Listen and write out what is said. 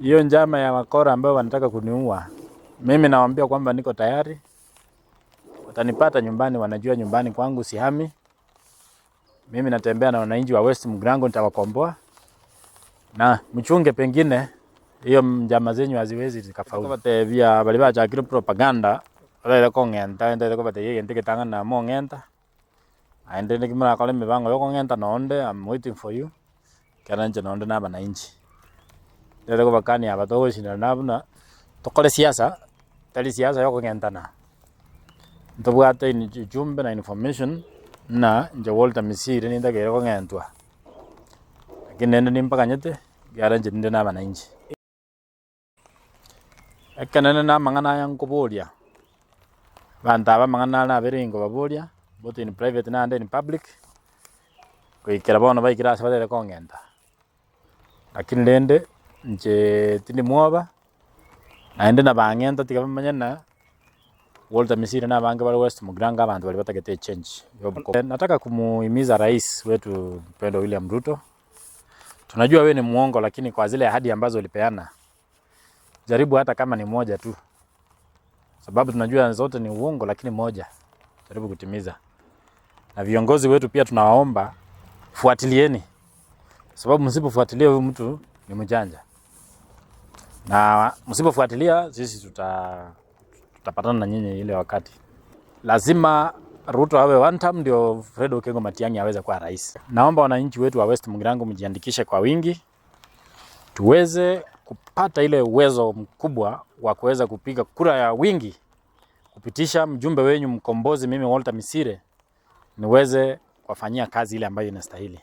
hiyo njama ya wakora ambao wanataka kuniua, mimi nawaambia kwamba niko tayari. Watanipata nyumbani, wanajua nyumbani kwangu sihami. Mimi natembea na wananchi wa West Mugirango, nitawakomboa. Na mchunge, pengine hiyo njama zenyu haziwezi zikafaulu. Kwa vya bali bacha kile propaganda wale ko ngenta ende ko bate yente kitanga na mo ngenta. Aende ne kimara kale mibango yo ngenta nonde, I'm waiting for you. Kana nje nonde na bananchi. Ndele ko bakani abato shina nabuna tokole siasa, tali siasa yo ngenta na. Ntobwate ni jumbe na information na nje Walter Misiri ni ndagere ko ngentwa. Lakini nende nimpa kanyete gara nje nde na bananchi. Ekanene na mangana yang kubolia. Bantaba mangana na beringo babolia, both in private na and in public. Kuikira bono baikira sabale ko ngenta. Lakini lende nje tindi muoba. Naende na bangenta tikamanya na Walter Misiri na bange bali West Mugirango abantu bali batakete change. Nataka kumuhimiza rais wetu Mpendwa William Ruto. Tunajua wewe ni muongo, lakini kwa zile ahadi ambazo ulipeana, jaribu hata kama ni moja tu. Sababu tunajua zote ni uongo, lakini moja jaribu kutimiza. Na viongozi wetu pia tunawaomba fuatilieni. Sababu msipofuatilia huyu mtu ni mjanja. Na msipofuatilia sisi tutapatana na nyinyi ile wakati. Lazima Ruto awe one term ndio Fred Okengo Matiang'i aweze kuwa rais. Naomba wananchi wetu wa West Mugirango mjiandikishe kwa wingi. Tuweze kupata ile uwezo mkubwa wa kuweza kupiga kura ya wingi, kupitisha mjumbe wenyu mkombozi mimi Walter Misiri, niweze kufanyia kazi ile ambayo inastahili.